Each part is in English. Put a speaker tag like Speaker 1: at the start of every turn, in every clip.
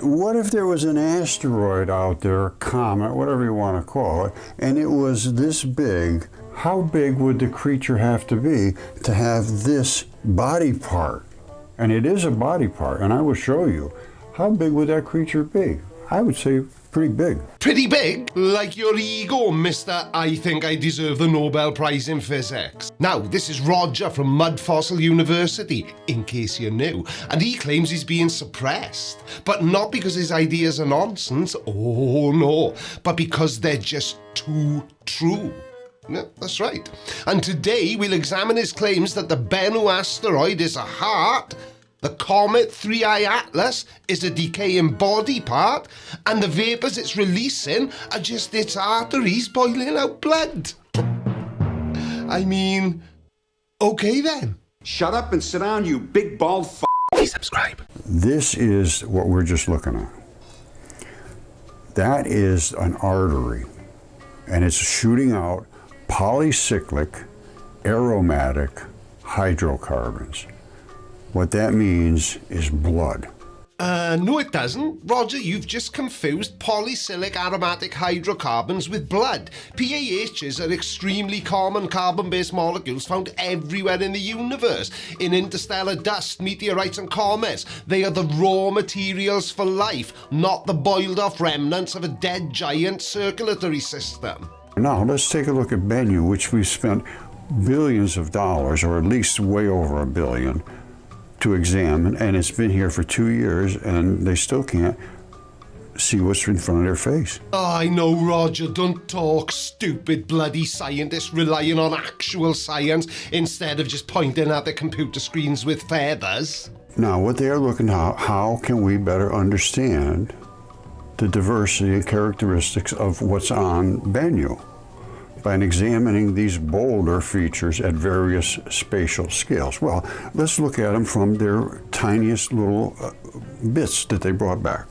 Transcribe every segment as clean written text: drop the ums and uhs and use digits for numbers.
Speaker 1: what if there was an asteroid out there, comet, whatever you want to call it, and it was this big? How big would the creature have to be to have this body part? And it is a body part, and I will show you. How big would that creature be? I would say pretty big.
Speaker 2: Pretty big? Like your ego, Mr. I think I deserve the Nobel Prize in Physics. Now, this is Roger from Mud Fossil University, in case you're new, and he claims he's being suppressed. But not because his ideas are nonsense, oh no, but because they're just too true. Yeah, that's right. And today we'll examine his claims that the Bennu asteroid is a heart, the Comet 3I Atlas is a decaying body part, and the vapours it's releasing are just its arteries boiling out blood. I mean, okay then.
Speaker 3: Shut up and sit down, you big bald f***.
Speaker 2: Please subscribe.
Speaker 1: This is what we're just looking at. That is an artery, and it's shooting out polycyclic aromatic hydrocarbons. What that means is blood.
Speaker 2: No it doesn't. Roger, you've just confused polycyclic aromatic hydrocarbons with blood. PAHs are extremely common carbon-based molecules found everywhere in the universe. In interstellar dust, meteorites and comets. They are the raw materials for life, not the boiled-off remnants of a dead giant circulatory system.
Speaker 1: Now, let's take a look at Bennu, which we've spent billions of dollars, or at least way over $1 billion, to examine, and it's been here for 2 years, and they still can't see what's in front of their face.
Speaker 2: I know, Roger, don't talk, stupid bloody scientists relying on actual science instead of just pointing at the computer screens with feathers.
Speaker 1: Now, what they are looking at, how can we better understand the diversity and characteristics of what's on Bennu by examining these boulder features at various spatial scales. Well, let's look at them from their tiniest little bits that they brought back.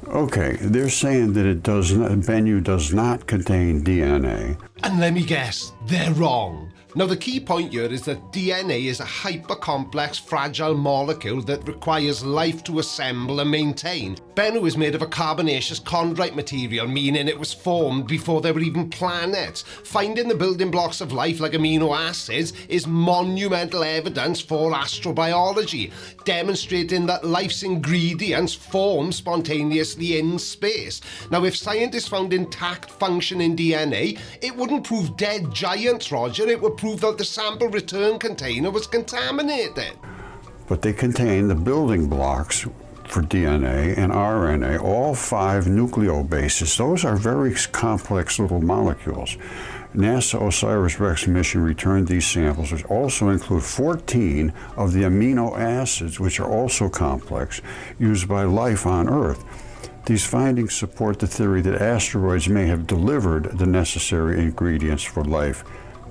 Speaker 1: Okay, they're saying that Bennu does not contain DNA.
Speaker 2: And let me guess, they're wrong. Now, the key point here is that DNA is a hyper-complex, fragile molecule that requires life to assemble and maintain. Bennu is made of a carbonaceous chondrite material, meaning it was formed before there were even planets. Finding the building blocks of life like amino acids is monumental evidence for astrobiology, demonstrating that life's ingredients form spontaneously in space. Now, if scientists found intact functioning DNA, it wouldn't prove dead giants, Roger. It would prove that the sample return container was contaminated.
Speaker 1: But they contain the building blocks for DNA and RNA, all 5 nucleobases. Those are very complex little molecules. NASA OSIRIS-REx mission returned these samples, which also include 14 of the amino acids, which are also complex, used by life on Earth. These findings support the theory that asteroids may have delivered the necessary ingredients for life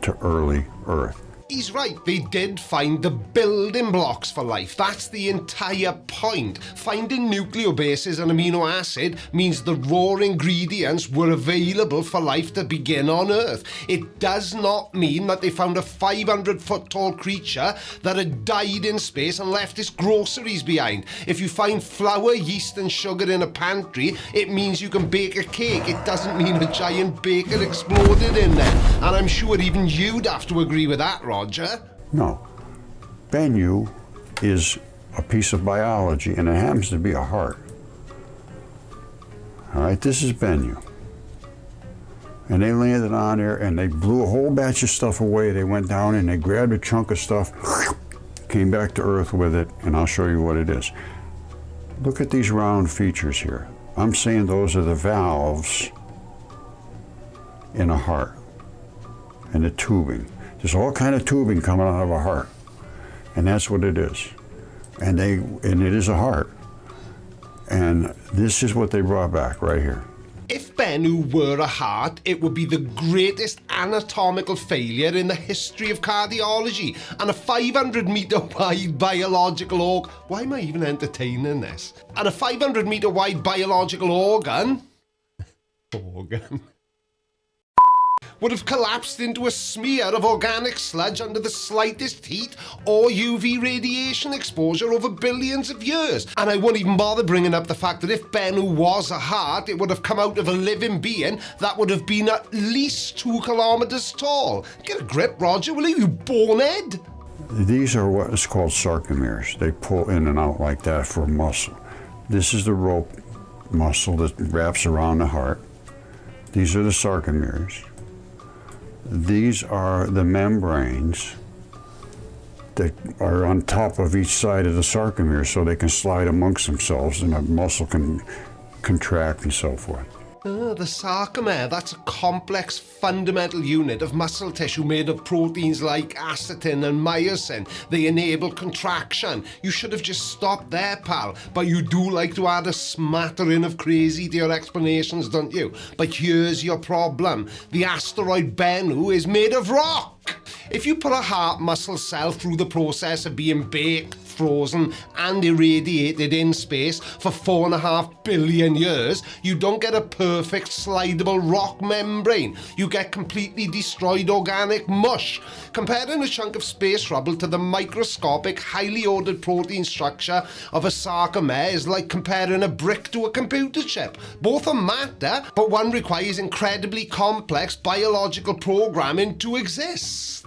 Speaker 1: to early Earth.
Speaker 2: He's right, they did find the building blocks for life. That's the entire point. Finding nucleobases and amino acid means the raw ingredients were available for life to begin on Earth. It does not mean that they found a 500-foot tall creature that had died in space and left its groceries behind. If you find flour, yeast and sugar in a pantry, it means you can bake a cake. It doesn't mean a giant baker exploded in there. And I'm sure even you'd have to agree with that, Roger.
Speaker 1: No. Bennu is a piece of biology, and it happens to be a heart. All right, this is Bennu. And they landed on there, and they blew a whole batch of stuff away. They went down and they grabbed a chunk of stuff, came back to Earth with it, and I'll show you what it is. Look at these round features here. I'm saying those are the valves in a heart, and the tubing. There's all kind of tubing coming out of a heart, and that's what it is. And it is a heart. And this is what they brought back right here.
Speaker 2: If Bennu were a heart, it would be the greatest anatomical failure in the history of cardiology. And a 500-meter wide biological organ. Why am I even entertaining this? And a 500-meter wide biological organ would have collapsed into a smear of organic sludge under the slightest heat or UV radiation exposure over billions of years. And I won't even bother bringing up the fact that if Bennu was a heart, it would have come out of a living being that would have been at least 2 kilometers tall. Get a grip, Roger, will you bonehead?
Speaker 1: These are what is called sarcomeres. They pull in and out like that for muscle. This is the rope muscle that wraps around the heart. These are the sarcomeres. These are the membranes that are on top of each side of the sarcomere so they can slide amongst themselves and the muscle can contract and so forth.
Speaker 2: The sarcomere, that's a complex fundamental unit of muscle tissue made of proteins like actin and myosin. They enable contraction. You should have just stopped there, pal. But you do like to add a smattering of crazy to your explanations, don't you? But here's your problem. The asteroid Bennu is made of rock. If you put a heart muscle cell through the process of being baked, frozen and irradiated in space for 4.5 billion years, you don't get a perfect slidable rock membrane. You get completely destroyed organic mush. Comparing a chunk of space rubble to the microscopic, highly ordered protein structure of a sarcomere is like comparing a brick to a computer chip. Both are matter, but one requires incredibly complex biological programming to exist.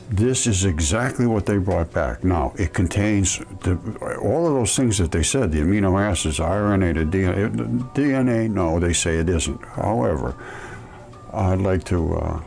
Speaker 1: This is exactly what they brought back. Now, it contains all of those things that they said, the amino acids, RNA, the DNA, no, they say it isn't. However, I'd like to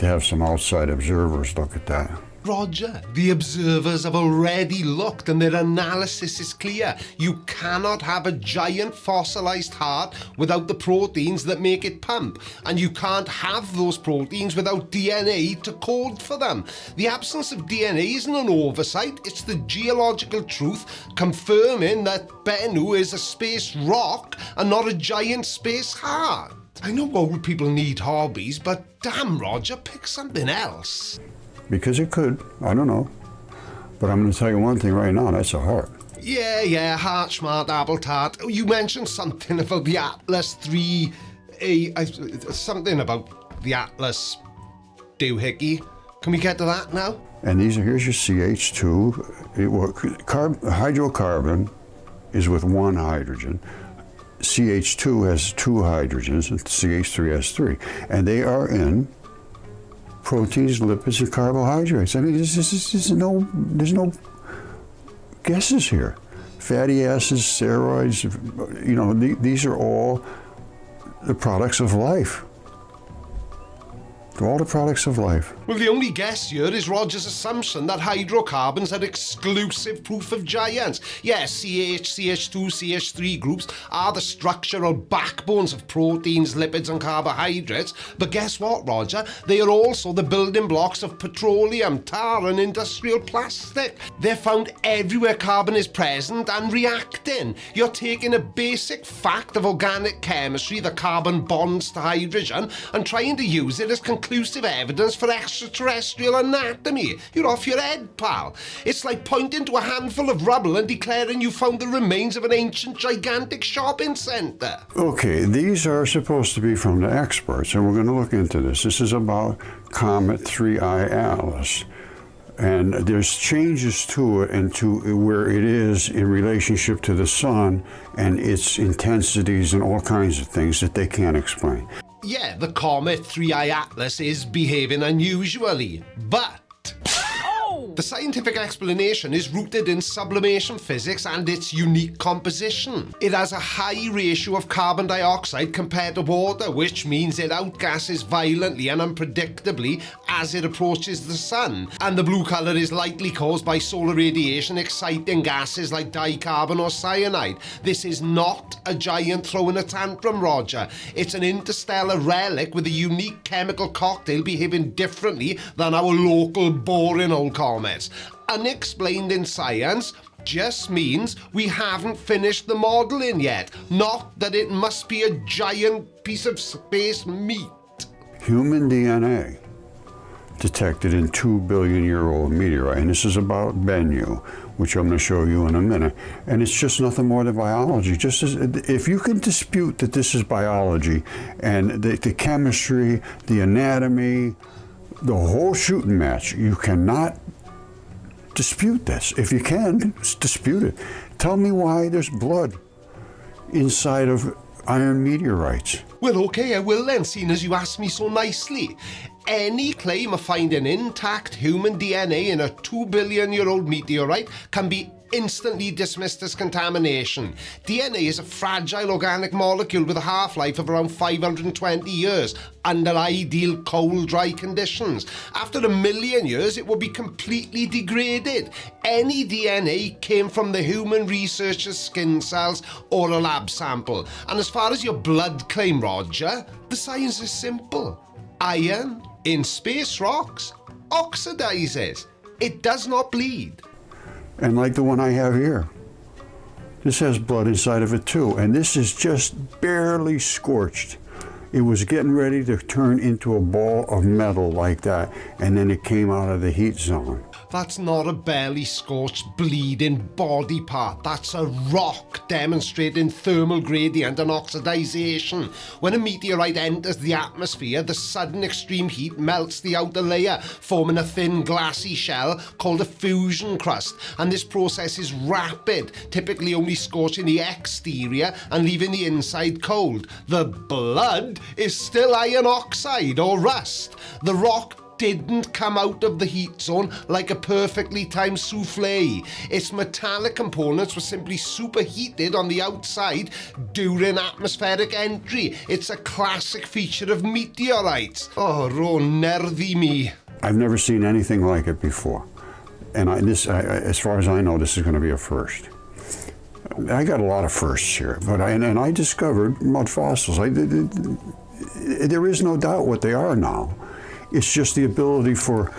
Speaker 1: have some outside observers look at that.
Speaker 2: Roger, the observers have already looked and their analysis is clear. You cannot have a giant fossilized heart without the proteins that make it pump. And you can't have those proteins without DNA to code for them. The absence of DNA isn't an oversight, it's the geological truth confirming that Bennu is a space rock and not a giant space heart. I know old people need hobbies, but damn, Roger, pick something else.
Speaker 1: Because it could, I don't know. But I'm going to tell you one thing right now, that's a heart.
Speaker 2: Yeah, heart smart apple tart. You mentioned something about the Atlas 3, something about the Atlas doohickey. Can we get to that now?
Speaker 1: And here's your CH2. Hydrocarbon is with 1 hydrogen. CH2 has 2 hydrogens, and CH3 has 3. And they are in proteins, lipids, and carbohydrates. I mean, there's no guesses here. Fatty acids, steroids, these are all the products of life. All the products of life.
Speaker 2: Well, the only guess here is Roger's assumption that hydrocarbons are exclusive proof of giants. Yes, CH, CH2, CH3 groups are the structural backbones of proteins, lipids and carbohydrates. But guess what, Roger? They are also the building blocks of petroleum, tar and industrial plastic. They're found everywhere carbon is present and reacting. You're taking a basic fact of organic chemistry, the carbon bonds to hydrogen, and trying to use it as conclusive evidence for extraterrestrial anatomy. You're off your head, pal. It's like pointing to a handful of rubble and declaring you found the remains of an ancient, gigantic shopping centre.
Speaker 1: Okay, these are supposed to be from the experts, and we're going to look into this. This is about Comet 3I Atlas. And there's changes to it and to where it is in relationship to the sun and its intensities and all kinds of things that they can't explain.
Speaker 2: Yeah, the Comet 3I Atlas is behaving unusually, but the scientific explanation is rooted in sublimation physics and its unique composition. It has a high ratio of carbon dioxide compared to water, which means it outgasses violently and unpredictably as it approaches the sun. And the blue colour is likely caused by solar radiation exciting gases like dicarbon or cyanide. This is not a giant throwing a tantrum, Roger. It's an interstellar relic with a unique chemical cocktail behaving differently than our local boring old comets. Unexplained in science just means we haven't finished the modelling yet, not that it must be a giant piece of space meat.
Speaker 1: Human DNA detected in 2 billion-year-old meteorite, and this is about Bennu, which I'm going to show you in a minute. And it's just nothing more than biology. Just as, if you can dispute that this is biology and the chemistry, the anatomy, the whole shooting match, you cannot dispute this. If you can, dispute it. Tell me why there's blood inside of iron meteorites.
Speaker 2: Well, okay, I will then, seeing as you asked me so nicely. Any claim of finding intact human DNA in a 2 billion year old meteorite can be instantly dismissed as contamination. DNA is a fragile organic molecule with a half-life of around 520 years under ideal cold, dry conditions. After 1 million years, it will be completely degraded. Any DNA came from the human researcher's skin cells or a lab sample. And as far as your blood claim, Roger, the science is simple. Iron in space rocks oxidizes. It does not bleed.
Speaker 1: And like the one I have here, this has blood inside of it too, and this is just barely scorched. It was getting ready to turn into a ball of metal like that, and then it came out of the heat zone.
Speaker 2: That's not a barely scorched, bleeding body part. That's a rock demonstrating thermal gradient and oxidization. When a meteorite enters the atmosphere, the sudden extreme heat melts the outer layer, forming a thin glassy shell called a fusion crust. And this process is rapid, typically only scorching the exterior and leaving the inside cold. The blood is still iron oxide or rust. The rock didn't come out of the heat zone like a perfectly timed souffle. Its metallic components were simply superheated on the outside during atmospheric entry. It's a classic feature of meteorites. Oh, ro nervi mi.
Speaker 1: I've never seen anything like it before. And as far as I know, this is going to be a first. I got a lot of firsts here, but I discovered mud fossils. There is no doubt what they are now. It's just the ability for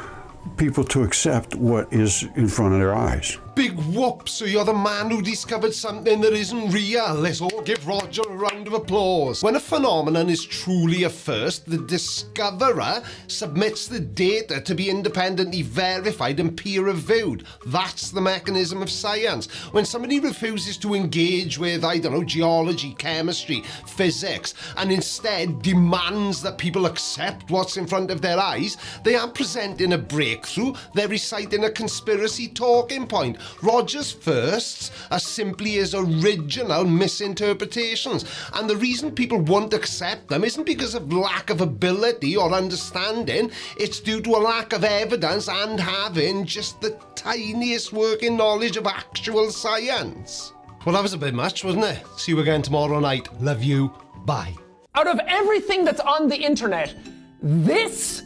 Speaker 1: people to accept what is in front of their eyes.
Speaker 2: Big whoop, so you're the man who discovered something that isn't real. Let's all give Roger a round of applause. When a phenomenon is truly a first, the discoverer submits the data to be independently verified and peer-reviewed. That's the mechanism of science. When somebody refuses to engage with, geology, chemistry, physics, and instead demands that people accept what's in front of their eyes, they aren't presenting a breakthrough, they're reciting a conspiracy talking point. Roger's firsts are simply his original misinterpretations, and the reason people won't accept them isn't because of lack of ability or understanding, it's due to a lack of evidence and having just the tiniest working knowledge of actual science. Well, that was a bit much, wasn't it? See you again tomorrow night. Love you. Bye.
Speaker 4: Out of everything that's on the internet, this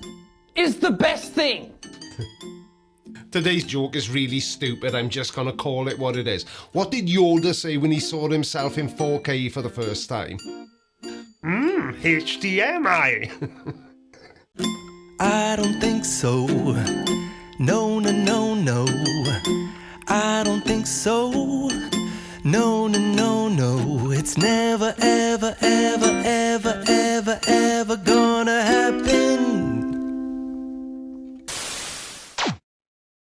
Speaker 4: is the best thing.
Speaker 2: Today's joke is really stupid. I'm just gonna call it what it is. What did Yoda say when he saw himself in 4K for the first time? HDMI.
Speaker 5: I don't think so. No, no, no, no. I don't think so. No, no, no, no. It's never, ever, ever, ever,